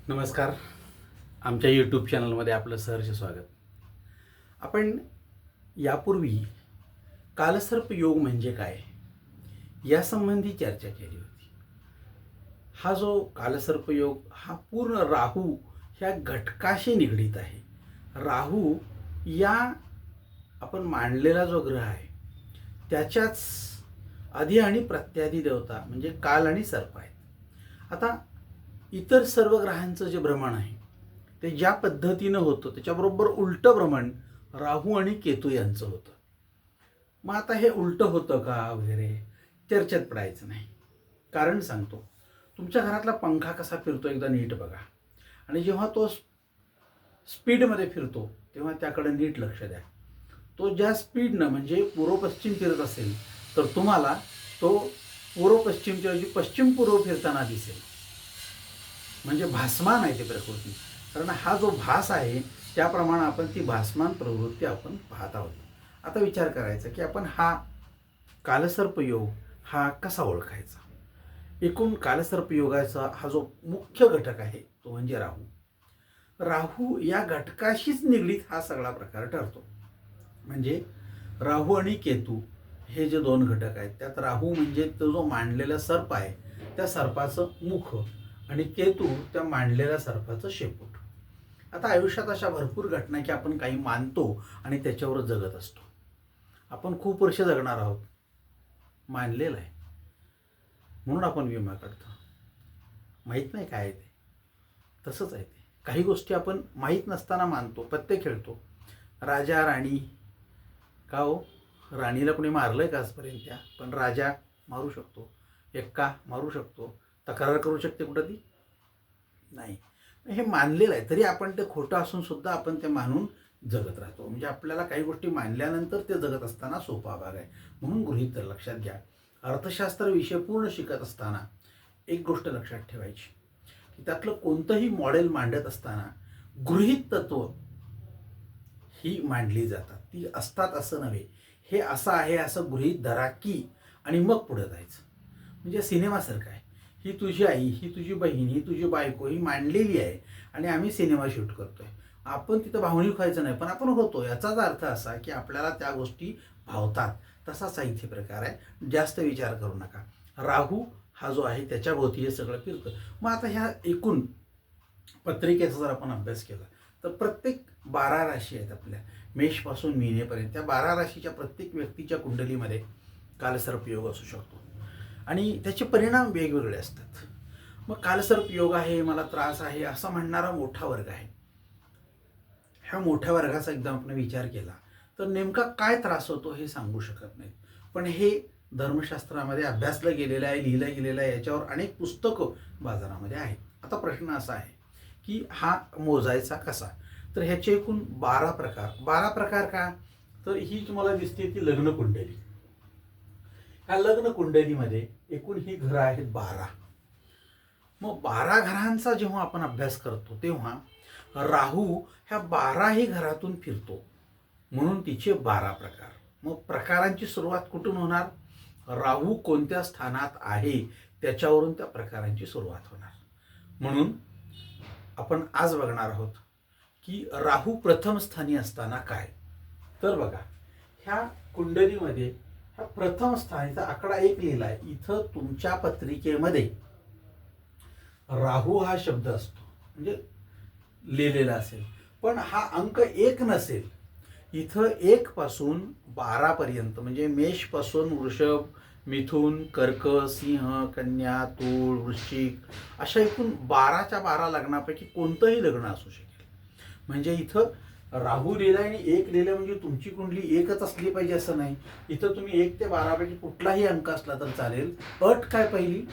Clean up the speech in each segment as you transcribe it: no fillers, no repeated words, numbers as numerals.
नमस्कार. आमच्या यूट्यूब चॅनलमध्ये आपलं सहर्ष स्वागत. आपण यापूर्वी कालसर्प योग म्हणजे काय यासंबंधी चर्चा केली होती. हा जो कालसर्प योग हा पूर्ण राहू ह्या घटकाशी निगडीत आहे. राहू या आपण मांडलेला जो ग्रह आहे त्याच्याच आधी आणि प्रत्यादी देवता म्हणजे काल आणि सर्प आहेत. आता इतर सर्व ग्रहांचं जे भ्रमण आहे ते ज्या पद्धतीनं होतं त्याच्याबरोबर उलटं भ्रमण राहू आणि केतू यांचं होतं. मग आता हे उलटं होतं का वगैरे चर्चेत पडायचं नाही. कारण सांगतो, तुमच्या घरातला पंखा कसा फिरतो एकदा नीट बघा, आणि जेव्हा तो स्पीडमध्ये फिरतो तेव्हा त्याकडे नीट लक्ष द्या. तो ज्या स्पीडनं म्हणजे पूर्व पश्चिम फिरत असेल तर तुम्हाला तो पूर्व पश्चिमच्या ऐवजी पश्चिम पूर्व फिरताना दिसेल. म्हणजे भासमान आहे ते प्रकृती. कारण हा जो भास आहे त्याप्रमाणे आपण ती भासमान प्रवृत्ती आपण पाहत आहोत. आता विचार करायचा की आपण हा कालसर्प योग हा कसा ओळखायचा. एकूण कालसर्प योगाचा हा जो मुख्य घटक आहे तो म्हणजे राहू. राहू या घटकाशीच निगडीत हा सगळा प्रकार ठरतो. म्हणजे राहू आणि केतू हे जे दोन घटक आहेत त्यात राहू म्हणजे तो जो मांडलेला सर्प आहे त्या सर्पाचं मुख आणि केतू त्या मांडलेल्या सर्पाचं शेपूट. आता आयुष्यात अशा भरपूर घटना की आपण काही मानतो आणि त्याच्यावर जगत असतो. आपण खूप वर्ष जगणार आहोत मानलेलं आहे म्हणून आपण विमा काढतो. माहीत नाही काय ते, तसंच आहे ते. काही गोष्टी आपण माहीत नसताना मानतो, पत्ते खेळतो. राजा राणी का हो, राणीला कोणी मारलंय का आजपर्यंत? त्या पण राजा मारू शकतो, एक्का मारू शकतो, तक्रार करू शकते कुठं ती नाही. हे मानलेलं आहे तरी आपण ते खोटं असून सुद्धा आपण ते मानून जगत राहतो. म्हणजे आपल्याला काही गोष्टी मानल्यानंतर ते जगत असताना सोपा भाग आहे. म्हणून गृहीत लक्षात घ्या, अर्थशास्त्र विषय पूर्ण शिकत असताना एक गोष्ट लक्षात ठेवायची की त्यातलं कोणतंही मॉडेल मांडत असताना गृहीत तत्व ही मांडली जातात, ती असतात असं नव्हे. हे असं आहे असं गृहीत धरा की आणि मग पुढे जायचं. म्हणजे सिनेमासारखं आहे. ही तुझी आई, ही तुझी बहीण, ही तुझी बायको ही मांडलेली आहे आणि आम्ही सिनेमा शूट करतोय. आपण तिथं भावनिक व्हायचं नाही, पण आपण होतो. याचाच अर्थ असा की आपल्याला त्या गोष्टी भावतात. तसाच इथे प्रकार आहे. जास्त विचार करू नका. राहू हा जो आहे त्याच्याभोवती हे सगळं फिरतं. मग आता ह्या एकूण पत्रिकेचा जर आपण अभ्यास केला तर प्रत्येक 12 राशी आहेत आपल्या, मेषपासून मीनेपर्यंत. त्या 12 राशीच्या प्रत्येक व्यक्तीच्या कुंडलीमध्ये कालसर्प योग असू शकतो आणि त्याचे परिणाम वेगवेगळे असतात. मग कालसर्प योग आहे, मला त्रास आहे असं म्हणणारा मोठा वर्ग आहे. ह्या मोठ्या वर्गाचा एकदा आपण विचार केला तर नेमका काय त्रास होतो हे सांगू शकत नाही. पण हे धर्मशास्त्रामध्ये अभ्यासलं गेलेलं आहे, लिहिलं गेलेलं आहे. याच्यावर अनेक पुस्तकं बाजारामध्ये आहेत. आता प्रश्न असा आहे की हा मोजायचा कसा. तर ह्याचे एकूण 12 प्रकार. 12 प्रकार का, तर ही तुम्हाला दिसते ती लग्न कुंडली. ह्या लग्न कुंडलीमध्ये एकूण ही घरं आहेत 12. मग 12 घरांचा जेव्हा आपण अभ्यास करतो तेव्हा राहू ह्या 12ही घरातून फिरतो, म्हणून तिचे 12 प्रकार. मग प्रकारांची सुरुवात कुठून होणार? राहू कोणत्या स्थानात आहे त्याच्यावरून त्या प्रकारांची सुरुवात होणार. म्हणून आपण आज बघणार आहोत की राहू प्रथम स्थानी असताना काय. तर बघा, ह्या कुंडलीमध्ये ह्या प्रथम स्थानीचा आकडा 1 लिहिला आहे. इथं तुमच्या पत्रिकेमध्ये राहू हा शब्द असतो म्हणजे लिहिलेला असेल, पण हा अंक 1 नसेल. इथं 1 पासून 12 पर्यंत म्हणजे मेष पासून वृषभ, मिथुन, कर्क, सिंह, कन्या, तूळ, वृश्चिक अशा एकूण 12च्या 12 लग्नापैकी कोणतंही लग्न असू शकेल. म्हणजे इथं राहू लिहिला आणि 1 लिहिलं म्हणजे तुमची कुंडली 1च असली पाहिजे असं नाही. इथं तुम्ही 1 ते 12 पैकी कुठलाही अंक असला तर चालेल. अट काय पहिली,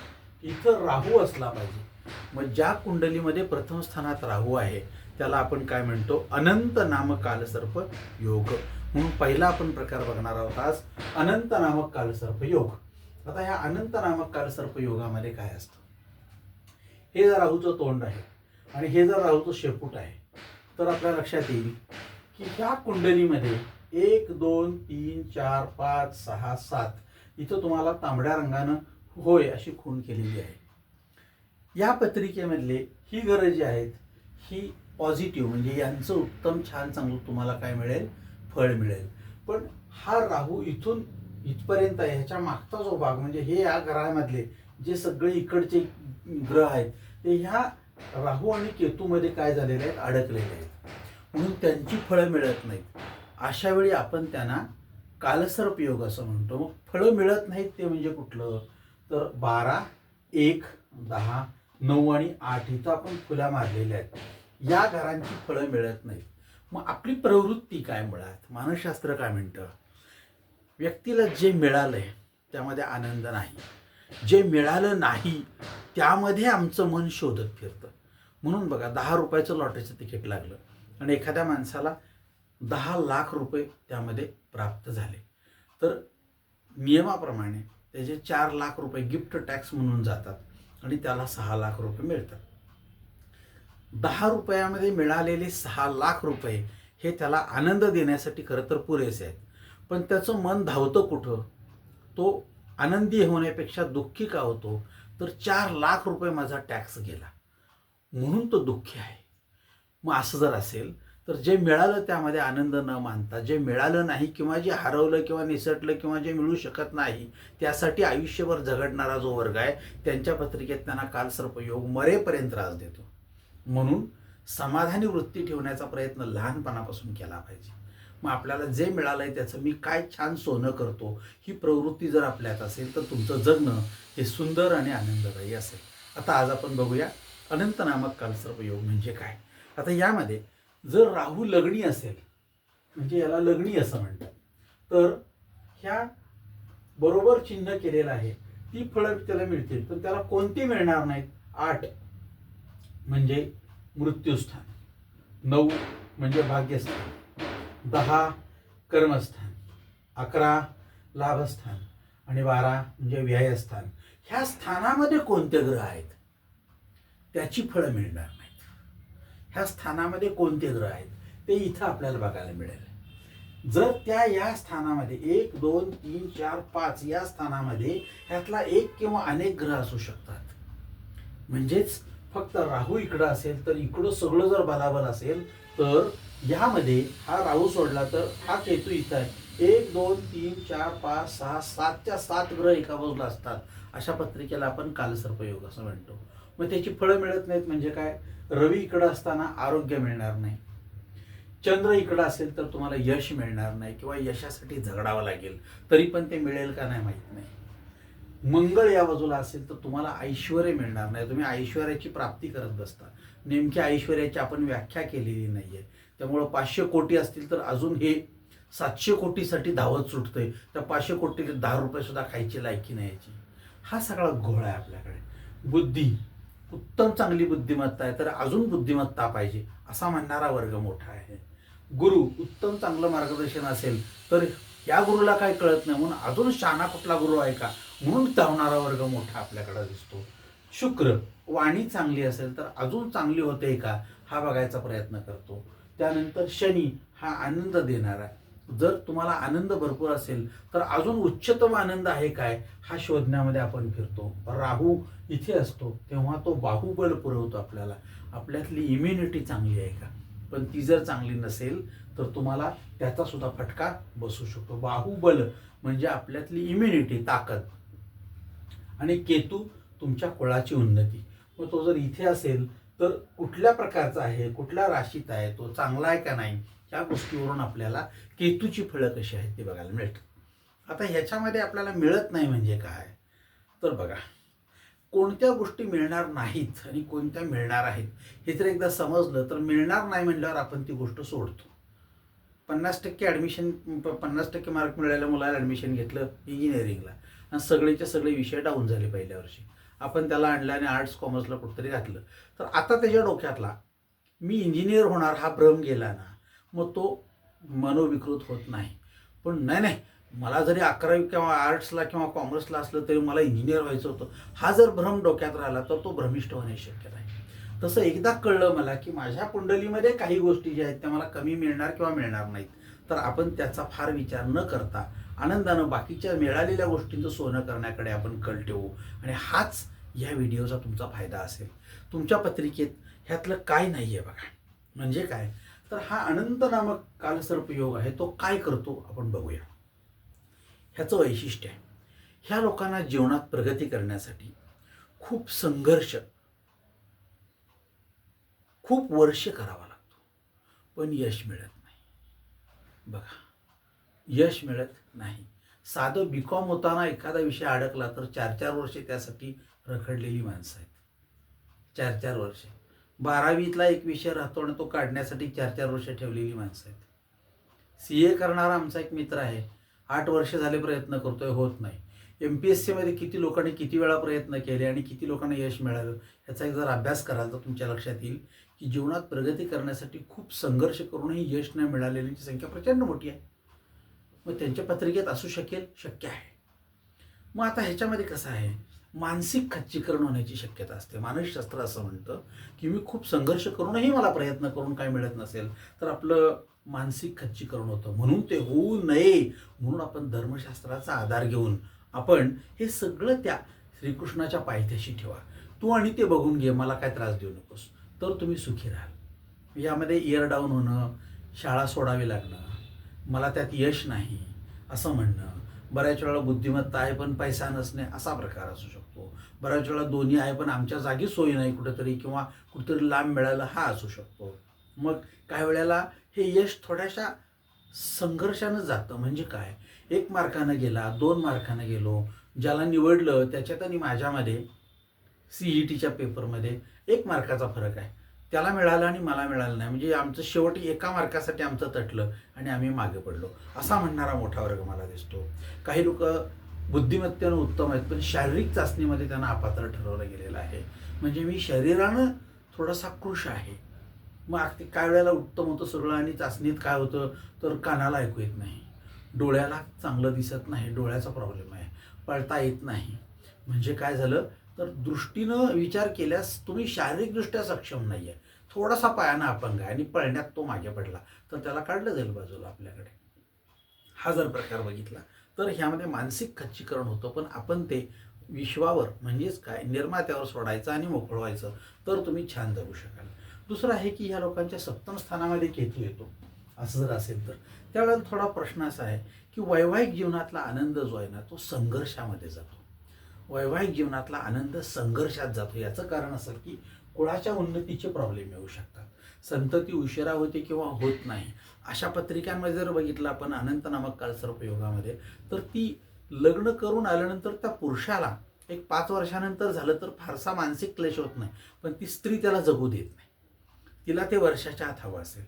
इथं राहू असला पाहिजे. मग ज्या कुंडलीमध्ये प्रथम स्थानात राहू आहे त्याला आपण काय म्हणतो, अनंत नामक कालसर्प योग. म्हणून पहिला आपण प्रकार बघणार आहोत आज, अनंत नामक कालसर्प योग. आता ह्या अनंत नामक कालसर्प योगामध्ये काय असतं, हे जर राहूचं तोंड आहे आणि हे जर राहूचं शेपूट आहे तर आपल्या लक्षात येईल की ह्या कुंडलीमध्ये 1 2 3 4 5 6 7 इथं तुम्हाला तांबड्या रंगानं होय अशी खूण केलेली आहे. या पत्रिकेमधले ही ग्रह जी आहेत ही पॉझिटिव्ह, म्हणजे यांचं उत्तम छान चांगलं तुम्हाला काय मिळेल, फळ मिळेल. पण हा राहू इथून इथपर्यंत आहे, ह्याच्या मागचा जो भाग म्हणजे हे या ग्रहामधले जे सगळे इकडचे ग्रह आहेत ते ह्या राहू आणि केतूमध्ये काय झालेले आहेत, अडकलेले आहेत, म्हणून त्यांची फळं मिळत नाहीत. अशा वेळी आपण त्यांना कालसर्प योग असं म्हणतो. मग फळं मिळत नाहीत ते म्हणजे कुठलं, तर 12, 1, 10, 9 आणि 8 इथं आपण फुल्या मारलेल्या आहेत, या घरांची फळं मिळत नाहीत. मग आपली प्रवृत्ती काय, मुळात मानसशास्त्र काय म्हणतं, व्यक्तीला जे मिळालंय त्यामध्ये आनंद नाही, जे मिळालं नाही त्यामध्ये आमचं मन शोधत फिरतं. म्हणून बघा, 10 रुपयाचं लॉटरीचं तिकीट लागलं आणि एखाद्या माणसाला 10 लाख रुपये त्यामध्ये प्राप्त झाले, तर नियमाप्रमाणे त्याचे 4 लाख रुपये गिफ्ट टॅक्स म्हणून जातात आणि त्याला 6 लाख रुपये मिळतात. 10 रुपयामध्ये मिळालेले 6 लाख रुपये हे त्याला आनंद देण्यासाठी खरं तर पुरेसे आहेत, पण त्याचं मन धावतं कुठं, तो आनंदी होण्यापेक्षा दुःखी का होतो, तर 4 लाख रुपये माझा टॅक्स गेला म्हणून तो दुःखी आहे. मग असं जर असेल तर जे मिळालं त्यामध्ये आनंद न मानता, जे मिळालं नाही किंवा जे हरवलं किंवा निसटलं किंवा जे मिळू शकत नाही त्यासाठी आयुष्यभर झगडणारा जो वर्ग आहे त्यांच्या पत्रिकेत त्यांना कालसर्पयोग मरेपर्यंत त्रास देतो. म्हणून समाधानी वृत्ती ठेवण्याचा प्रयत्न लहानपणापासून केला पाहिजे. मग आपल्याला जे मिळालंय त्याचं मी काय छान सोनं करतो, ही प्रवृत्ती जर आपल्यात असेल तर तुमचं जगणं हे सुंदर आणि आनंददायी असेल. आता आज आपण बघूया अनंत नामक कालसर्पयोग म्हणजे काय. आता यामध्ये जर राहू लग्नी असेल, म्हणजे याला लग्नी असं म्हणतात, तर ह्या बरोबर चिन्ह केलेलं आहे ती फळं त्याला मिळतील, पण त्याला कोणती मिळणार नाहीत. 8 म्हणजे मृत्यूस्थान, 9 म्हणजे भाग्यस्थान, 10 कर्मस्थान, 11 लाभस्थान आणि 12 म्हणजे व्ययस्थान. ह्या स्थानामध्ये कोणते ग्रह आहेत त्याची फळं मिळणार नाहीत. ह्या स्थानामध्ये कोणते ग्रह आहेत ते इथं आपल्याला बघायला मिळेल. जर त्या या स्थानामध्ये 1, 2, 3, 4, 5 या स्थानामध्ये ह्यातला एक किंवा अनेक ग्रह असू शकतात. म्हणजेच फक्त राहू इकडं असेल तर इकडं सगळं जर बलाबल असेल, तर यामध्ये हा राहू सोडला तर हा केतू इथं आहे. 1, 2, 3, 4, 5, 6, 7च्या 7 ग्रह एका बाजूला असतात. अशा पत्रिकेला आपण कालसर्पयोग असं म्हणतो. मग त्याची फळं मिळत नाहीत म्हणजे काय, रवी इकडं असताना आरोग्य मिळणार नाही, चंद्र इकडं असेल तर तुम्हाला यश मिळणार नाही किंवा यशासाठी झगडावं लागेल, तरी पण ते मिळेल का नाही माहीत नाही. मंगळ या बाजूला असेल तर तुम्हाला ऐश्वर्य मिळणार नाही, तुम्ही ऐश्वर्याची प्राप्ती करत बसता. नेमक्या ऐश्वर्याची आपण व्याख्या केलेली नाहीये, त्यामुळं 500 कोटी असतील तर अजून हे 700 कोटीसाठी धावत सुटतंय. त्या 500 कोटीला 10 रुपये सुद्धा खायची लायकी नाही याची. हा सगळा घोळ आहे आपल्याकडे. बुद्धी, उत्तम चांगली बुद्धिमत्ता आहे तर अजून बुद्धिमत्ता पाहिजे असा म्हणणारा वर्ग मोठा आहे. गुरु, उत्तम चांगलं मार्गदर्शन असेल तर या गुरुला काय कळत नाही म्हणून अजून शहाणा कुठला गुरु आहे का म्हणून धावणारा वर्ग मोठा आपल्याकडे दिसतो. शुक्र, वाणी चांगली असेल तर अजून चांगली होते का हा बघायचा प्रयत्न करतो. त्यानंतर शनी, हा आनंद देणारा, जर तुम्हाला आनंद भरपूर असेल तर अजून उच्चतम आनंद आहे काय हा शोधण्यामध्ये आपण फिरतो. राहू इथे असतो तेव्हा तो बाहुबल पुरवतो आपल्याला, आपल्यातली इम्युनिटी चांगली आहे का, पण ती जर चांगली नसेल तर तुम्हाला त्याचा सुद्धा फटका बसू शकतो. बाहुबल म्हणजे आपल्यातली इम्युनिटी, ताकद. आणि केतू तुमच्या कुळाची उन्नती. मग तो जर इथे असेल तर कुठल्या प्रकारचा आहे, कुठल्या राशीत आहे, तो चांगला आहे का नाही, या गोष्टीवरून आपल्याला केतूची फळं कशी आहेत ते बघायला मिळतं. आता ह्याच्यामध्ये आपल्याला मिळत नाही म्हणजे काय, तर बघा कोणत्या गोष्टी मिळणार नाहीत आणि कोणत्या मिळणार आहेत हे जर एकदा समजलं तर मिळणार नाही म्हणल्यावर आपण ती गोष्ट सोडतो. 50% ॲडमिशन, 50% मार्क मिळालेल्या मुलाला ॲडमिशन घेतलं इंजिनिअरिंगला आणि सगळेच्या सगळे विषय डाऊन झाले पहिल्या वर्षी. आपण त्याला आणलं आणि आर्ट्स कॉमर्सला कुठंतरी घातलं, तर आता त्याच्या डोक्यातला मी इंजिनियर होणार हा भ्रम गेला ना, मग तो मनोविकृत होत नाही. पण नाही नाही, मला जरी 11वी किंवा आर्ट्सला किंवा कॉमर्सला असलं तरी मला इंजिनियर व्हायचं होतं, हा जर भ्रम डोक्यात राहिला तर तो भ्रमिष्ठ होण्याची शक्यता आहे. तसं एकदा कळलं मला की माझ्या कुंडलीमध्ये काही गोष्टी ज्या आहेत त्या मला कमी मिळणार किंवा मिळणार नाहीत, तर आपण त्याचा फार विचार न करता आनंदानं बाकीच्या मिळालेल्या गोष्टींचं सोनं करण्याकडे आपण कल ठेवू आणि हाच या व्हिडिओचा तुमचा फायदा असेल. तुमच्या पत्रिकेत ह्यातलं काय नाही आहे बघा. म्हणजे काय तर हा अनंत नामक कालसर्पयोग आहे तो काय करतो आपण बघूया. ह्याचं वैशिष्ट्य आहे, ह्या लोकांना जीवनात प्रगती करण्यासाठी खूप संघर्ष, खूप वर्ष करावा लागतो, पण यश मिळत नाही. बघा, यश मिळत नाही. साधं बीकॉम होताना एखादा विषय अडकला तर 4-4 वर्षे त्यासाठी रखडलेली माणसं आहेत. 4-4 वर्षे. 12वीतला एक विषय राहतो आणि तो काढण्यासाठी 4-4 वर्ष ठेवलेली माणसं आहेत. CA करणारा आमचा एक मित्र आहे, 8 वर्ष झाले प्रयत्न करतोय, होत नाही. MPSC मध्ये किती लोकांनी किती वेळा प्रयत्न केले आणि किती लोकांना यश मिळालं याचा एक जर अभ्यास कराल तर तुमच्या लक्षात येईल की जीवनात प्रगती करण्यासाठी खूप संघर्ष करूनही यश न मिळालेल्यांची संख्या प्रचंड मोठी आहे. मग त्यांच्या पत्रिकेत असू शकेल, शक्य आहे. मग आता ह्याच्यामध्ये कसं आहे, मानसिक खच्चीकरण होण्याची शक्यता असते. मानसशास्त्र असं म्हणतं की मी खूप संघर्ष करूनही मला प्रयत्न करून काय मिळत नसेल तर आपलं मानसिक खच्चीकरण होतं. म्हणून ते होऊ नये म्हणून आपण धर्मशास्त्राचा आधार घेऊन आपण हे सगळं त्या श्रीकृष्णाच्या पायथ्याशी ठेवा. तू आणि ते बघून घे, मला काय त्रास देऊ नकोस, तर तुम्ही सुखी राहाल. यामध्ये इयर डाऊन होणं, शाळा सोडावी लागणं, मला त्यात यश नाही असं म्हणणं, बऱ्याच वेळा बुद्धिमत्ता आहे पण पैसा नसणे असा प्रकार असू शकतो. बऱ्याच वेळा दोन्ही आहे पण आमच्या जागी सोयी नाही कुठेतरी, किंवा कुठेतरी लांब मिळालं हा असू शकतो. मग काही वेळेला हे यश थोड्याशा संघर्षानं जातं. म्हणजे काय, 1 मार्कानं गेला, 2 मार्कानं गेलो, ज्याला निवडलं त्याच्यात आणि माझ्यामध्ये CETच्या पेपरमध्ये 1 मार्काचा फरक आहे. त्याला मिळालं आणि मला मिळालं नाही, म्हणजे आमचं शेवटी 1 मार्कासाठी आमचं तटलं आणि आम्ही मागे पडलो असा म्हणणारा मोठा वर्ग मला दिसतो. काही लोक बुद्धिमत्तेनं उत्तम आहेत पण शारीरिक चाचणीमध्ये त्यांना अपात्र ठरवलं गेलेलं आहे. म्हणजे मी शरीरानं थोडासा कृश आहे, मग ते काय वेळेला उत्तम होतं सगळं आणि चाचणीत काय होतं तर कानाला ऐकू येत नाही, डोळ्याला चांगलं दिसत नाही, डोळ्याचा प्रॉब्लेम आहे, पळता येत नाही. म्हणजे काय झालं तर दृष्टीनं विचार केल्यास तुम्ही शारीरिकदृष्ट्या सक्षम नाही आहे, थोडासा पायानं अपंग आहे आणि पळण्यात तो मागे पडला तर त्याला काढलं जाईल बाजूला आपल्याकडे. हा जर प्रकार बघितला तर ह्यामध्ये मानसिक खच्चीकरण होतं, पण आपण ते विश्वावर म्हणजेच काय निर्मात्यावर सोडायचं आणि मोकळं व्हायचं तर तुम्ही छान जगू शकाल. दुसरं आहे की ह्या लोकांच्या सप्तम स्थानामध्ये केतू येतो. असं जर असेल तर त्यावेळेला थोडा प्रश्न असा आहे की वैवाहिक जीवनातला आनंद जो आहे ना तो संघर्षामध्ये जातो. वैवाहिक जीवनातला आनंद संघर्षात जातो. याचं कारण असं की कुळाच्या उन्नतीचे प्रॉब्लेम येऊ शकतात, संतती उशिरा होते किंवा होत नाही. अशा पत्रिकांमध्ये जर बघितलं आपण अनंत नामक कालसर्पयोगामध्ये तर ती लग्न करून आल्यानंतर त्या पुरुषाला एक 5 वर्षानंतर झालं तर फारसा मानसिक क्लेश होत नाही, पण ती स्त्री त्याला जगू देत नाही. तिला ते वर्षाच्या आत हवं असेल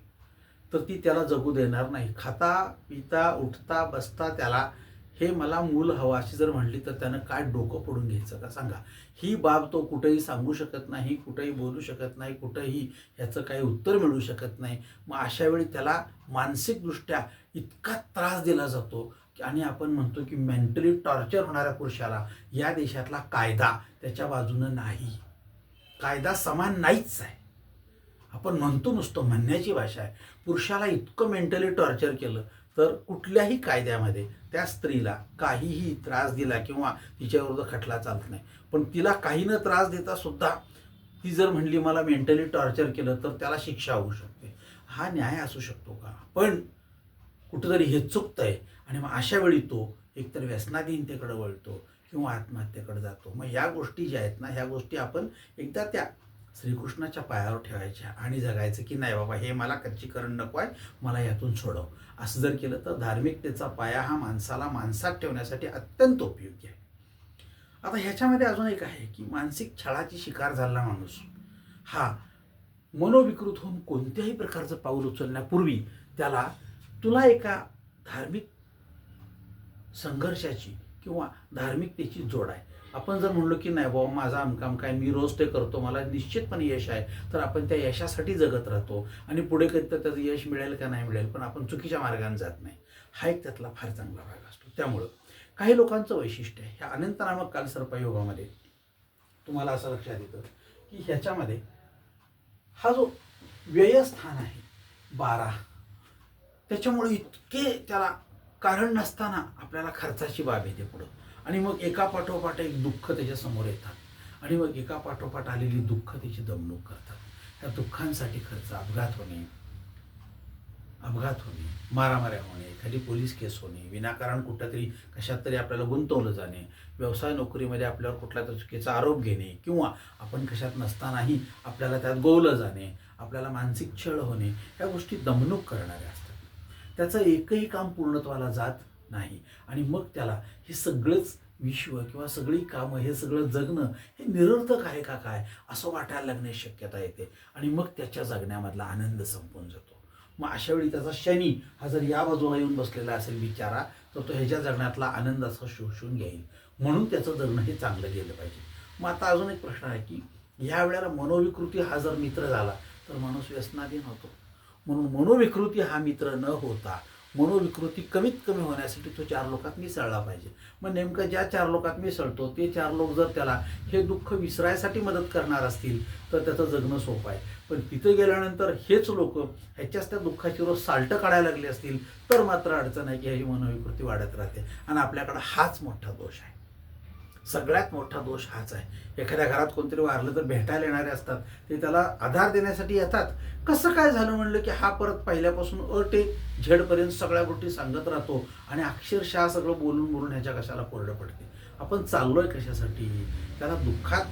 तर ती त्याला जगू देणार नाही. खाता पिता उठता बसता त्याला हे मला मूल हवं अशी जर म्हणली तर त्यानं काय डोकं फोडून घ्यायचं का सांगा. ही बाब तो कुठेही सांगू शकत नाही, कुठेही बोलू शकत नाही, कुठेही ह्याचं काही उत्तर मिळू शकत नाही. मग अशा वेळी त्याला मानसिकदृष्ट्या इतका त्रास दिला जातो आणि आपण म्हणतो की मेंटली टॉर्चर होणाऱ्या पुरुषाला या देशातला कायदा त्याच्या बाजूनं नाही. कायदा समान नाहीच आहे. आपण म्हणतो, नुसतं म्हणण्याची भाषा आहे. पुरुषाला इतकं मेंटली टॉर्चर केलं तर कुठल्याही कायद्यामध्ये त्या स्त्रीला काहीही त्रास दिला किंवा तिच्याविरुद्ध खटला चालत नाही. पण तिला काही न त्रास देता सुद्धा ती जर म्हणली मला मेंटली टॉर्चर केलं तर त्याला शिक्षा होऊ शकते. हा न्याय असू शकतो का? पण कुठंतरी हे चुकतंय आणि मग अशा वेळी तो एकतर व्यसनाधीनतेकडे वळतो किंवा आत्महत्येकडे जातो. मग ह्या गोष्टी ज्या आहेत ना, ह्या गोष्टी आपण एकदा त्या श्रीकृष्णाच्या पायावर ठेवायच्या आणि जगायचं की नाही बाबा हे मला खच्चीकरण नको आहे, मला यातून सोडव. असं जर केलं तर धार्मिकतेचा पाया हा माणसाला माणसात ठेवण्यासाठी अत्यंत उपयोगी आहे. आता ह्याच्यामध्ये अजून एक आहे की मानसिक छळाची शिकार झालेला माणूस हा मनोविकृत होऊन कोणत्याही प्रकारचं पाऊल उचलण्यापूर्वी त्याला तुला एका धार्मिक संघर्षाची किंवा धार्मिकतेची जोड आहे. आपण जर म्हणलो की नाही बाबा माझा अमकाम काय, मी रोज ते करतो, मला निश्चितपणे यश आहे, तर आपण त्या यशासाठी जगत राहतो आणि पुढे कधी तर त्याचं यश मिळेल का नाही मिळेल पण आपण चुकीच्या मार्गाने जात नाही. हा एक त्यातला फार चांगला भाग असतो. त्यामुळं काही लोकांचं वैशिष्ट्य आहे ह्या अनंत नामक कालसर्पयोगामध्ये तुम्हाला असं लक्षात येतं की ह्याच्यामध्ये हा जो व्ययस्थान आहे 12, त्याच्यामुळे इतके त्याला कारण नसताना आपल्याला खर्चाची बाब येते पुढं आणि मग एका पाठोपाठ एक दुःख त्याच्यासमोर येतात आणि मग एका पाठोपाठ आलेली दुःख त्याची दमणूक करतात. त्या दुःखांसाठी खर्च, अपघात होणे, मारामाऱ्या होणे, एखादी पोलीस केस होणे, विनाकारण कुठंतरी कशात तरी आपल्याला गुंतवलं जाणे, व्यवसाय नोकरीमध्ये आपल्यावर कुठल्या तरी चुकीचा आरोप घेणे, किंवा आपण कशात नसतानाही आपल्याला त्यात गोवलं जाणे, आपल्याला मानसिक छळ होणे, ह्या गोष्टी दमणूक करणाऱ्या असतात. त्याचं एकही काम पूर्णत्वाला जात नाही आणि मग त्याला हे सगळंच विश्व किंवा सगळी कामं, हे सगळं जगणं हे निरर्थक आहे का काय असं वाटायला लागण्याची शक्यता येते आणि मग त्याच्या जगण्यामधला आनंद संपून जातो. मग अशा वेळी त्याचा शनी हा जर या बाजूला येऊन बसलेला असेल बिचारा, तर तो ह्याच्या जगण्यातला आनंद असा शोषून घेईल. म्हणून त्याचं जगणं हे चांगलं गेलं पाहिजे. मग आता अजून एक प्रश्न आहे की ह्या वेळेला मनोविकृती हा जर मित्र झाला तर माणूस व्यसनाधीन होतो. म्हणून मनोविकृती हा मित्र न होता मनोविकृती कमीत कमी होण्यासाठी तो 4 लोकात मिसळला पाहिजे. मग नेमकं ज्या 4 लोकात मिसळतो ते 4 लोक जर त्याला हे दुःख विसरायसाठी मदत करणार असतील तर त्याचं जगणं सोपं आहे. पण तिथे गेल्यानंतर हेच लोक ह्याच्याच त्या दुःखाची रोज साल्टं काढायला लागली असतील तर मात्र अडचण आहे की ह्याची मनोविकृती वाढत राहते. आणि आपल्याकडं हाच मोठा दोष आहे, सगळ्यात मोठा दोष हाच आहे. एखाद्या घरात कोणतरी वारलं तर भेटायला येणारे असतात, ते त्याला आधार देण्यासाठी येतात. कसं काय झालं म्हणलं की हा परत पहिल्यापासून अ ते झेडपर्यंत सगळ्या गोष्टी सांगत राहतो आणि अक्षरशः सगळं बोलून बोलून ह्याच्या कशाला कोरडं पडते. आपण चाललोय कशासाठी? त्याला दुःखात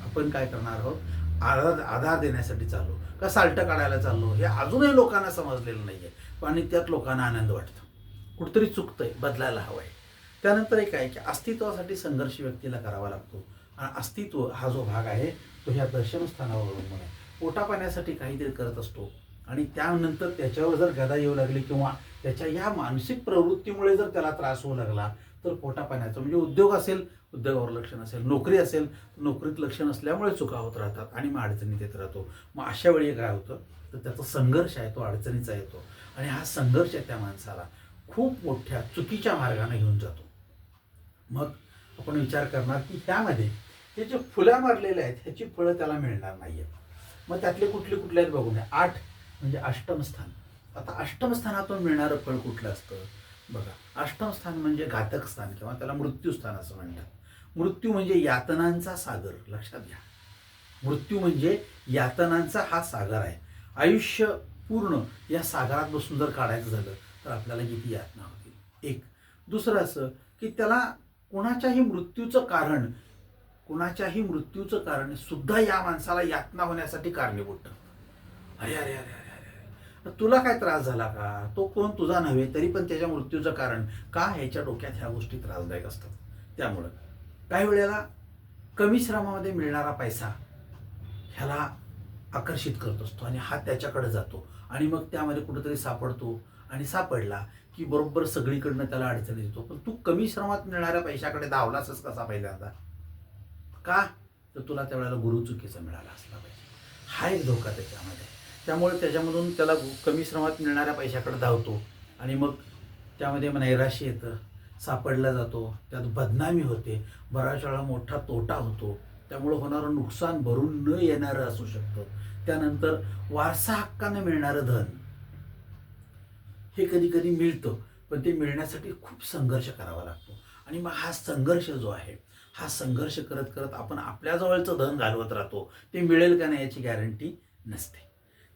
आपण काय करणार आहोत? आधार देण्यासाठी चाललो का साल्टं काढायला चाललो हे अजूनही लोकांना समजलेलं नाही आहे आणि त्यात लोकांना आनंद वाटतो. कुठेतरी चुकतंय, बदलायला हवं आहे. त्यानंतर एक आहे की अस्तित्वासाठी संघर्ष व्यक्तीला करावा लागतो आणि अस्तित्व हा जो भाग आहे तो ह्या दर्शनस्थानावर अवलंबून आहे. पोटा पाण्यासाठी काहीतरी करत असतो आणि त्यानंतर त्याच्यावर जर गदा येऊ लागली किंवा त्याच्या ह्या मानसिक प्रवृत्तीमुळे जर त्याला त्रास होऊ लागला तर पोटा पाण्याचं म्हणजे उद्योग असेल, उद्योगावर लक्ष नसेल, नोकरी असेल, नोकरीत लक्ष नसल्यामुळे चुका होत राहतात आणि मग अडचणीत येत राहतो. मग अशा वेळी काय होतं तर त्याचा संघर्ष आहे तो अडचणीचा येतो आणि हा संघर्ष त्या माणसाला खूप मोठ्या चुकीच्या मार्गाने घेऊन जातो. मग आपण विचार करणार की त्यामध्ये हे जे फुल्या मारलेले आहेत ह्याची फळं त्याला मिळणार नाही आहेत. मग त्यातले कुठले कुठले आहेत बघूया. 8 म्हणजे अष्टम स्थान. आता अष्टम स्थानातून मिळणारं फळ कुठलं असतं बघा. अष्टम स्थान म्हणजे घातक स्थान किंवा त्याला मृत्यू स्थान असं म्हणतात. मृत्यू म्हणजे यातनांचा सागर, लक्षात घ्या. मृत्यू म्हणजे यातनांचा हा सागर आहे. आयुष्य पूर्ण या सागरात बसून जर काढायचं झालं तर आपल्याला किती यातना होतील. एक. दुसरं असं की त्याला कुणाच्याही मृत्यूचं कारण सुद्धा या माणसाला यातना होण्यासाठी कारणीभूत ठरतं. अरे अरे अरे अरे अरे तुला काय त्रास झाला का? तो कोण तुझा नव्हे तरी पण त्याच्या मृत्यूचं कारण का? ह्याच्या डोक्यात ह्या गोष्टी त्रासदायक असतात. त्यामुळं काही वेळेला कमी श्रमामध्ये मिळणारा पैसा ह्याला आकर्षित करत असतो आणि हा त्याच्याकडे जातो आणि मग त्यामध्ये कुठेतरी सापडतो आणि सापडला की बरोबर सगळीकडनं त्याला अडचणी येतो. पण तू कमी श्रमात मिळणाऱ्या पैशाकडे धावलासच कसा पहिल्यांदा? का? तर तुला त्यावेळेला गुरु चुकीचा मिळाला असला पाहिजे. हा एक धोका त्याच्यामध्ये. त्यामुळे त्याच्यामधून त्याला कमी श्रमात मिळणाऱ्या पैशाकडे धावतो आणि मग त्यामध्ये नैराश्य येतं, सापडला जातो, त्यात बदनामी होते, बऱ्याच वेळा मोठा तोटा होतो. त्यामुळं होणारं नुकसान भरून न येणारं असू शकतं. त्यानंतर वारसा हक्काने मिळणारं धन हे कधी कधी मिळतं, पण ते मिळण्यासाठी खूप संघर्ष करावा लागतो आणि मग हा संघर्ष जो आहे हा संघर्ष करत करत आपण आपल्याजवळचं धन घालवत राहतो. ते मिळेल का नाही याची गॅरंटी नसते.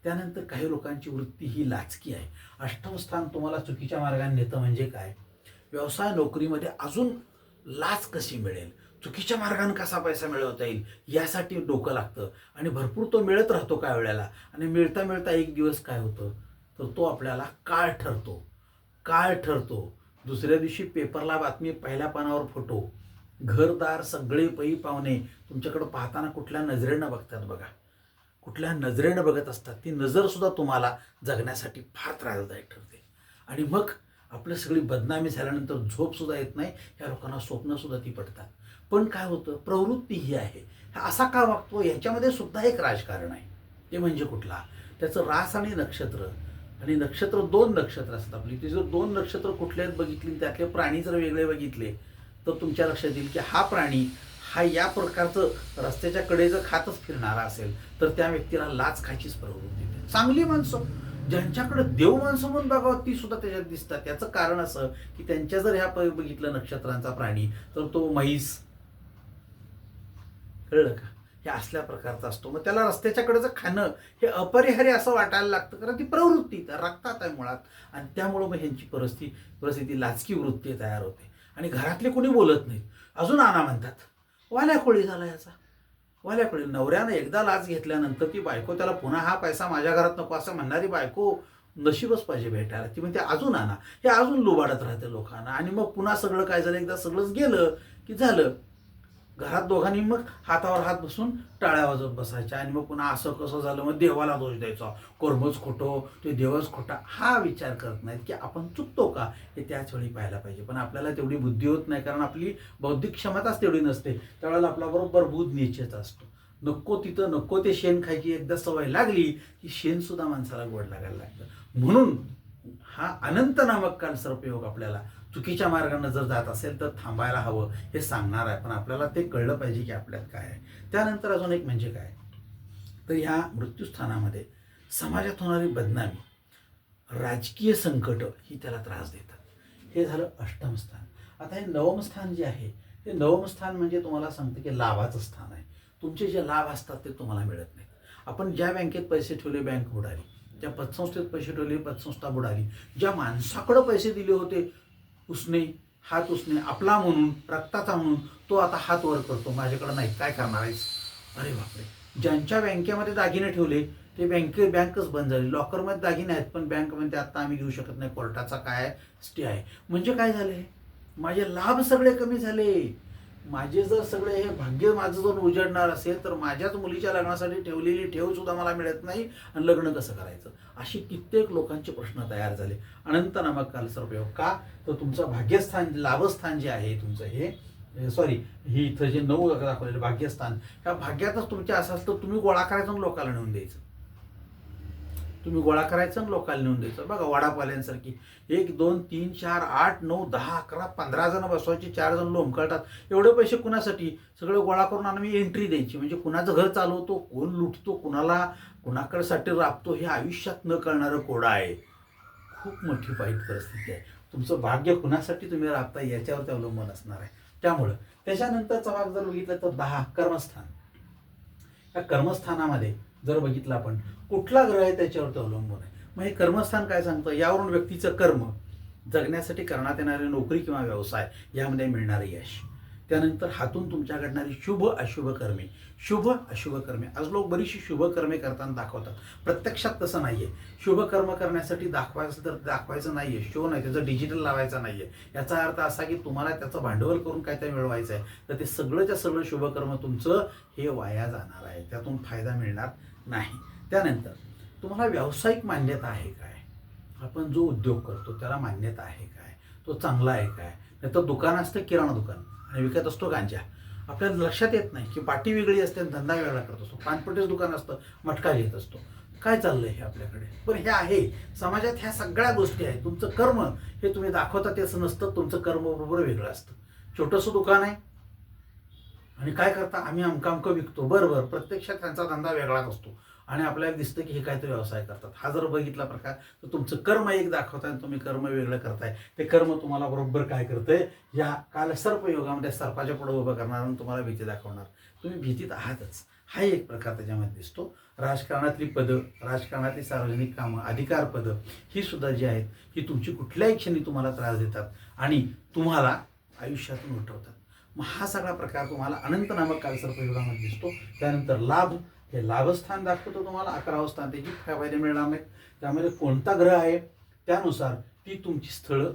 त्यानंतर काही लोकांची वृत्ती ही लाचकी आहे. अष्टम स्थान तुम्हाला चुकीच्या मार्गाने नेतं म्हणजे काय? व्यवसाय नोकरीमध्ये अजून लाच कशी मिळेल, चुकीच्या मार्गाने कसा पैसा मिळवता येईल यासाठी डोकं लागतं आणि भरपूर तो मिळत राहतो काही वेळेला आणि मिळता मिळता एक दिवस काय होतं तर तो आपल्याला काळ ठरतो. दुसऱ्या दिवशी पेपरला बातमी, पहिल्या पानावर फोटो, घरदार सगळे पै पाहुणे तुमच्याकडं पाहताना कुठल्या नजरेनं बघतात बघा, कुठल्या नजरेनं बघत असतात. ती नजरसुद्धा तुम्हाला जगण्यासाठी फार त्रासदायक ठरते आणि मग आपलं सगळी बदनामी झाल्यानंतर झोपसुद्धा येत नाही. ह्या लोकांना स्वप्नसुद्धा ती पडतात. पण काय होतं, प्रवृत्ती ही आहे, हा असा का वागतो ह्याच्यामध्ये सुद्धा एक राजकारण आहे. ते म्हणजे कुठला? त्याचं रास आणि नक्षत्र 2 नक्षत्र असतात आपली. ती जर 2 नक्षत्र कुठले आहेत बघितली, त्यातले प्राणी जर वेगळे बघितले तर तुमच्या लक्षात येईल की हा प्राणी हा या प्रकारचं रस्त्याच्या कडे जर खातच फिरणारा असेल तर त्या व्यक्तीला लाच खायचीच प्रवृत्ती येते. चांगली माणसं ज्यांच्याकडे देव माणसं म्हणून बघावं ती सुद्धा त्याच्यात दिसतात. याचं कारण असं की त्यांच्या जर ह्या बघितलं नक्षत्रांचा प्राणी तर तो म्हैस, कळलं का? हे असल्या प्रकारचं असतो. मग त्याला रस्त्याच्याकडचं खाणं हे अपरिहार्य असं वाटायला लागतं, कारण ती प्रवृत्ती त्या रक्तात आहे मुळात. आणि त्यामुळं मग ह्यांची परिस्थिती लाचकी वृत्ती तयार होते. आणि घरातले कोणी बोलत नाहीत, अजून आणा म्हणतात. वाल्याखोळी झाला याचा. वाल्याखोळी. नवऱ्यानं एकदा लाच घेतल्यानंतर ती बायको त्याला पुन्हा हा पैसा माझ्या घरात नको असं म्हणणारी बायको नशीबच पाहिजे भेटायला. ती म्हणते अजून आणा. हे अजून लुबाडत राहते लोकांना. आणि मग पुन्हा सगळं काय झालं, एकदा सगळंच गेलं की झालं. घरात दोघांनी मग हातावर हात बसून टाळ्या वाजवत बसायच्या. आणि मग पुन्हा असं कसं झालं, मग देवाला दोष द्यायचा. कर्मच खोटं, ते देवच खोटा. हा विचार करत नाहीत की आपण चुकतो का, हे त्याच वेळी पाहायला पाहिजे. पण आपल्याला तेवढी बुद्धी होत नाही, कारण आपली बौद्धिक क्षमताच तेवढी नसते. त्यावेळेला आपल्याबरोबर बुध नीचेच असतो. नको तिथं नको ते शेण खायची एकदा सवय लागली की शेण सुद्धा माणसाला गोड लागायला लागतं. म्हणून हा अनंत नामक काल सर्पयोग आपल्याला चुकीच्या मार्गाने जर जात असेल तर थांबायला हवं हे सांगणार आहे. पण आपल्याला ते कळलं पाहिजे की आपल्यात काय आहे. त्यानंतर अजून एक म्हणजे काय, तर ह्या मृत्यूस्थानामध्ये समाजात होणारी बदनामी, राजकीय संकट ही त्याला त्रास देतात. हे झालं अष्टम स्थान. आता हे नवम स्थान जे आहे, ते नवम स्थान म्हणजे तुम्हाला सांगतं की लाभाचं स्थान आहे. तुमचे जे लाभ असतात ते तुम्हाला मिळत नाहीत. आपण ज्या बँकेत पैसे ठेवले बँक बुडाली, ज्या पतसंस्थेत पैसे ठेवले पतसंस्था बुडाली, ज्या माणसाकडं पैसे दिले होते हात उसने आपला म्हणून, रक्ताचा म्हणून, तो आता हात वर करतो, माझ्याकडे नाही, काय करणार आहेस. अरे बापरे. ज्यांच्या बँकेमध्ये दागिने ठेवले ते बँकच बंद झाली. लॉकरमध्ये दागिने आहेत पण बँक म्हणते आता आम्ही घेऊ शकत नाही, कोर्टाचा काय स्टे आहे. म्हणजे काय झाले, माझे लाभ सगळे कमी झाले. माझे जर सगळे हे भाग्य माझं जर उजडणार असेल तर माझ्याच मुलीच्या लग्नासाठी ठेवलेली ठेव सुद्धा मला मिळत नाही, आणि लग्न कसं करायचं, अशी कित्येक लोकांचे प्रश्न तयार झाले. अनंत नामक काल सर्पयोग. का, तर तुमचं भाग्यस्थान, लाभस्थान जे आहे तुमचं, ही इथं जे 9 दाखवलेलं भाग्यस्थान, ह्या भाग्यातच तुमच्या असं तर तुम्ही गोळा करायचं आणि लोकांना नेऊन द्यायचं. तुम्ही गोळा करायचं आणि लोकांना नेऊन द्यायचं. बघा वडापाल्यांसारखी 1 2 3 4 8 9 10 11 15 जण बसवायचे, 4 जण लोंबकळतात. एवढे पैसे कुणासाठी, सगळं गोळा करून आम्ही एंट्री द्यायची. म्हणजे कुणाचं घर चालवतो, कोण लुटतो, कुणाकडे साठी राबतो, हे आयुष्यात न कळणारं कोडं आहे. खूप मोठी वाईट परिस्थिती आहे. तुमचं भाग्य कुणासाठी तुम्ही राबता याच्यावर अवलंबून असणार आहे. त्यामुळं त्याच्यानंतरचा भाग जर बघितला तर 10 कर्मस्थान. या कर्मस्थानामध्ये जर बघितलं आपण कुठला ग्रह आहे त्याच्यावर अवलंबून आहे. मग हे कर्मस्थान काय सांगतं, यावरून व्यक्तीचं कर्म, जगण्यासाठी करण्यात येणारी नोकरी किंवा व्यवसाय, यामध्ये मिळणारं यश. त्यानंतर हातून तुमच्या घडणारी शुभ अशुभ कर्मे. शुभ अशुभ कर्मे, आज लोक बरीचशी शुभ कर्मे करताना दाखवतात. प्रत्यक्षात तसं नाहीये. शुभ कर्म करण्यासाठी दाखवायचं तर दाखवायचं नाहीये, शो नाही, त्याचं डिजिटल लावायचं नाहीये. याचा अर्थ असा की तुम्हाला त्याचं भांडवल करून काहीतरी मिळवायचं आहे, तर ते सगळंच्या सगळं शुभकर्म तुमचं हे वाया जाणार आहे, त्यातून फायदा मिळणार नाही. त्यानंतर तुम्हाला व्यावसायिक मान्यता आहे काय, आपण जो उद्योग करतो त्याला मान्यता आहे काय, तो चांगला आहे काय. नाही तर दुकान असतं किराणा दुकान आणि विकत असतो गांजा, आपल्याला लक्षात येत नाही की पाटी वेगळी असते आणि धंदा वेगळा करत असतो. पानपट्टीचं दुकान असतं, मटका घेत असतो. काय चाललंय हे आपल्याकडे. पण हे आहे समाजात, ह्या सगळ्या गोष्टी आहेत. तुमचं कर्म हे तुम्ही दाखवता त्याचं नसतं, तुमचं कर्म बरोबर वेगळं असतं. छोटंसं दुकान आहे आणि काय करता, आम्ही अमकं विकतो, बरोबर, प्रत्यक्षात त्यांचा धंदा वेगळाच असतो आणि आपल्याला दिसतं की हे काहीतरी व्यवसाय करतात. हा जर बघितला प्रकार तर तुमचं कर्म एक दाखवताय आणि तुम्ही कर्म वेगळं करताय. ते कर्म तुम्हाला बरोबर काय करतंय, या काल सर्पयोगामध्ये सर्पाच्या पुढे उभं करणार आणि तुम्हाला भीती दाखवणार. तुम्ही भीतीत आहातच, हा एक प्रकार त्याच्यामध्ये दिसतो. राजकारणातली पदं, राजकारणातली सार्वजनिक कामं, अधिकार पदं, ही सुद्धा जी आहेत ही तुमची कुठल्याही क्षणी तुम्हाला त्रास देतात आणि तुम्हाला आयुष्यातून उठवतात. मग हा सगळा प्रकार तुम्हाला अनंत नामक काल सर्पयोगामध्ये दिसतो. त्यानंतर लाभ, हे लाभस्थान दाखवतो तुम्हाला. 11वं स्थान, त्याची फायदे मिळणार नाहीत. त्यामध्ये कोणता ग्रह आहे त्यानुसार ती तुमची स्थळं,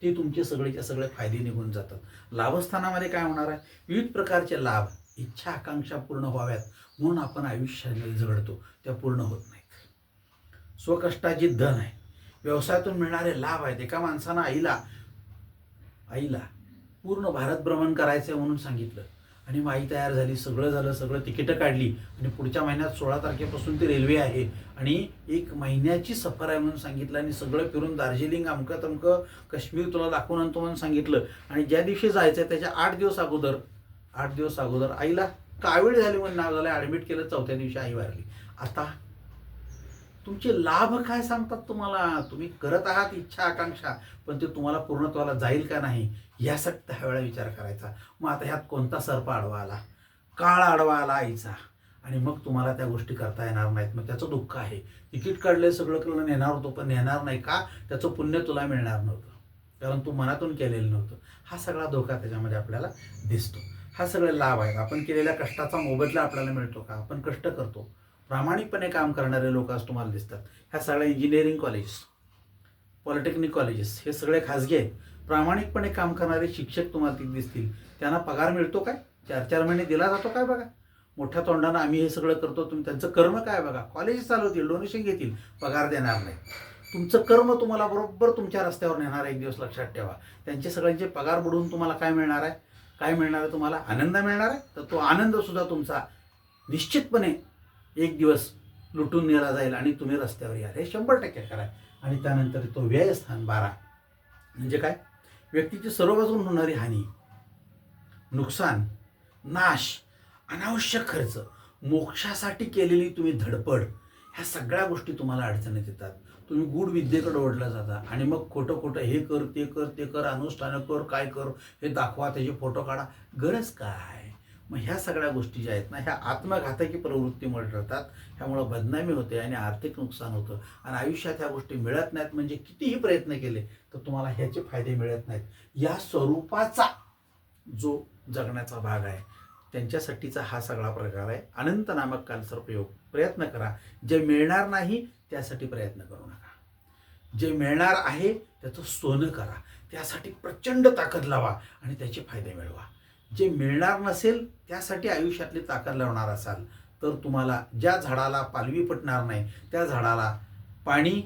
ती तुमचे सगळेच्या सगळे फायदे निघून जातात. लाभस्थानामध्ये काय होणार आहे, विविध प्रकारचे लाभ, इच्छा आकांक्षा पूर्ण व्हाव्यात म्हणून आपण आयुष्यामध्ये झगडतो, त्या पूर्ण होत नाहीत. स्वकष्टाची धन आहे, व्यवसायातून मिळणारे लाभ आहेत. एका माणसानं आईला पूर्ण भारत भ्रमण करायचं आहे म्हणून सांगितलं आणि माई तयार झाली, सगळं झालं, सगळं तिकीटं काढली आणि पुढच्या महिन्यात 16 तारखेपासून ती रेल्वे आहे आणि 1 महिन्याची सफर आहे म्हणून सांगितलं आणि सगळं फिरून दार्जिलिंग अमकं तमकं काश्मीर तुला दाखवून आणतो म्हणून सांगितलं. आणि ज्या दिवशी जायचं आहे त्याच्या 8 दिवस अगोदर आईला कावीळ झाली म्हणून नाव झालं, ॲडमिट केलं, 4थ्या दिवशी आई वारली. आता तुमचे लाभ काय सांगतात तुम्हाला, तुम्ही करत आहात इच्छा आकांक्षा, पण ते तुम्हाला पूर्णत्वाला जाईल का नाही यासाठी त्यावेळेला विचार करायचा. मग आता ह्यात कोणता सर्प आडवा आला, काळ आडवा आला आईचा आणि मग तुम्हाला त्या गोष्टी करता येणार नाहीत. मग त्याचं दुःख आहे. तिकीट काढलं, सगळं करणं, नेणार होतो पण नेणार नाही का? त्याचं पुण्य तुला मिळणार नव्हतं, कारण तू मनातून केलेलं नव्हतं. हा सगळा धोका त्याच्यामध्ये आपल्याला दिसतो. हा सगळे लाभ आहेत. आपण केलेल्या कष्टाचा मोबदला आपल्याला मिळतो का? आपण कष्ट करतो, प्रामाणिकपणे काम करणारे लोक आज तुम्हाला दिसतात. ह्या सगळ्या इंजिनिअरिंग कॉलेजेस, पॉलिटेक्निक कॉलेजेस हे सगळे खाजगी आहेत. प्रामाणिकपणे काम करणारे शिक्षक तुम्हाला तिथे दिसतील. त्यांना पगार मिळतो काय? 4-4 महिने दिला जातो काय? बघा, मोठ्या तोंडानं आम्ही हे सगळं करतो, तुम्ही त्यांचं कर्म काय बघा. कॉलेज चालवतील, डोनेशन घेतील, पगार देणार नाही. तुमचं कर्म तुम्हाला बरोबर तुमच्या रस्त्यावर नेणार. एक दिवस लक्षात ठेवा. त्यांचे सगळ्यांचे पगार बुडवून तुम्हाला काय मिळणार आहे? काय मिळणार आहे? तुम्हाला आनंद मिळणार आहे. तर तो आनंदसुद्धा तुमचा निश्चितपणे एक दिवस लुटून नेला जाईल आणि तुम्ही रस्त्यावर याल. हे 100% खरं आहे. आणि त्यानंतर तो व्ययस्थान 12 म्हणजे काय? व्यक्तीची सर्व बाजून होणारी हानी, नुकसान, नाश, अनावश्यक खर्च, मोक्षासाठी केलेली तुम्ही धडपड, ह्या सगळ्या गोष्टी तुम्हाला अडचणीत येतात. तुम्ही गूढ विद्येकडे ओढला जाता आणि मग खोटं खोटं हे कर, ते कर, ते कर, अनुष्ठानं कर, काय कर, हे दाखवा, त्याचे फोटो काढा. गरज काय? मग ह्या सगळ्या गोष्टी ज्या आहेत ना, ह्या आत्मघातकी प्रवृत्तीमुळे ठरतात. ह्यामुळं बदनामी होते आणि आर्थिक नुकसान होतं आणि आयुष्यात ह्या गोष्टी मिळत नाहीत. म्हणजे कितीही प्रयत्न केले तर तुम्हाला ह्याचे फायदे मिळत नाहीत. या स्वरूपाचा जो जगण्याचा भाग आहे त्यांच्यासाठीचा हा सगळा प्रकार आहे. अनंत नामक कालसर्पयोग. प्रयत्न करा. जे मिळणार नाही त्यासाठी प्रयत्न करू नका. जे मिळणार आहे त्याचं सोनं करा. त्यासाठी प्रचंड ताकद लावा आणि त्याचे फायदे मिळवा. जे मिळणार नसेल त्यासाठी आयुष्यातली ताकद लावणार असाल तर तुम्हाला ज्या झाडाला पालवी पटणार नाही त्या झाडाला पाणी,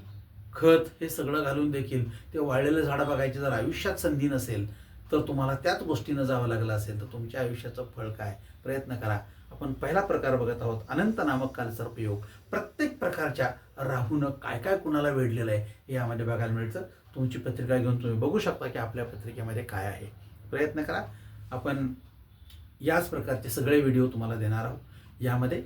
खत हे सगळं घालून देखील ते वाळलेलं झाड बघायची जर आयुष्यात संधी नसेल तर तुम्हाला त्याच गोष्टीनं जावं लागलं असेल तर तुमच्या आयुष्याचं फळ काय? प्रयत्न करा. आपण पहिला प्रकार बघत आहोत, अनंत नामक कालसर्पयोग. प्रत्येक प्रकारच्या राहूनं काय काय कुणाला वेढलेलं आहे हे यामध्ये बघायला मिळतं. तुमची पत्रिका घेऊन तुम्ही बघू शकता की आपल्या पत्रिकेमध्ये काय आहे. प्रयत्न करा. आपण याच प्रकारचे सगळे व्हिडिओ तुम्हाला देणार आहोत. यामध्ये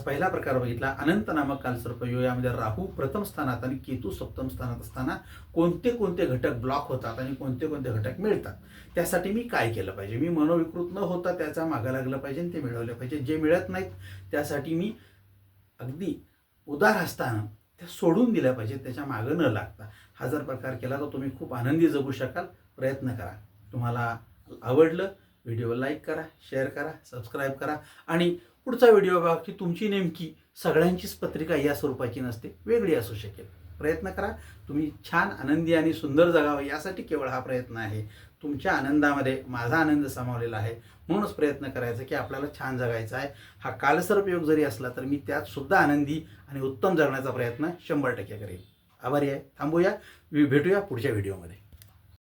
पहिला प्रकार बघितला, अनंत नामक कालसर्पयोग. यामध्ये राहू प्रथम स्थानात आणि केतू सप्तम स्थानात असताना कोणते कोणते घटक ब्लॉक होतात आणि कोणते कोणते घटक मिळतात. त्यासाठी मी काय केलं पाहिजे? मी मनोविकृत न होता त्याचा मागं लागलं पाहिजे आणि ते मिळवलं पाहिजे. जे मिळत नाहीत त्यासाठी मी अगदी उदार हस्तानं त्या सोडून दिल्या पाहिजे, त्याच्या मागं न लागता. हा जर प्रकार केला तर तुम्ही खूप आनंदी जगू शकाल. प्रयत्न करा. तुम्हाला आवडलं व्हिडिओ लाईक करा, शेअर करा, सबस्क्राईब करा आणि पुढचा व्हिडिओ बघा की तुमची नेमकी सगळ्यांचीच पत्रिका या स्वरूपाची नसते, वेगळी असू शकेल. प्रयत्न करा. तुम्ही छान, आनंदी आणि सुंदर जगावं यासाठी केवळ हा प्रयत्न आहे. तुमच्या आनंदामध्ये माझा आनंद सामावलेला आहे. म्हणूनच प्रयत्न करायचा की आपल्याला छान जगायचं आहे. हा कालसर्पयोग जरी असला तर मी त्यात सुद्धा आनंदी आणि उत्तम जगण्याचा प्रयत्न 100% करेन. आभारी आहे. थांबूया. भेटूया पुढच्या व्हिडिओमध्ये.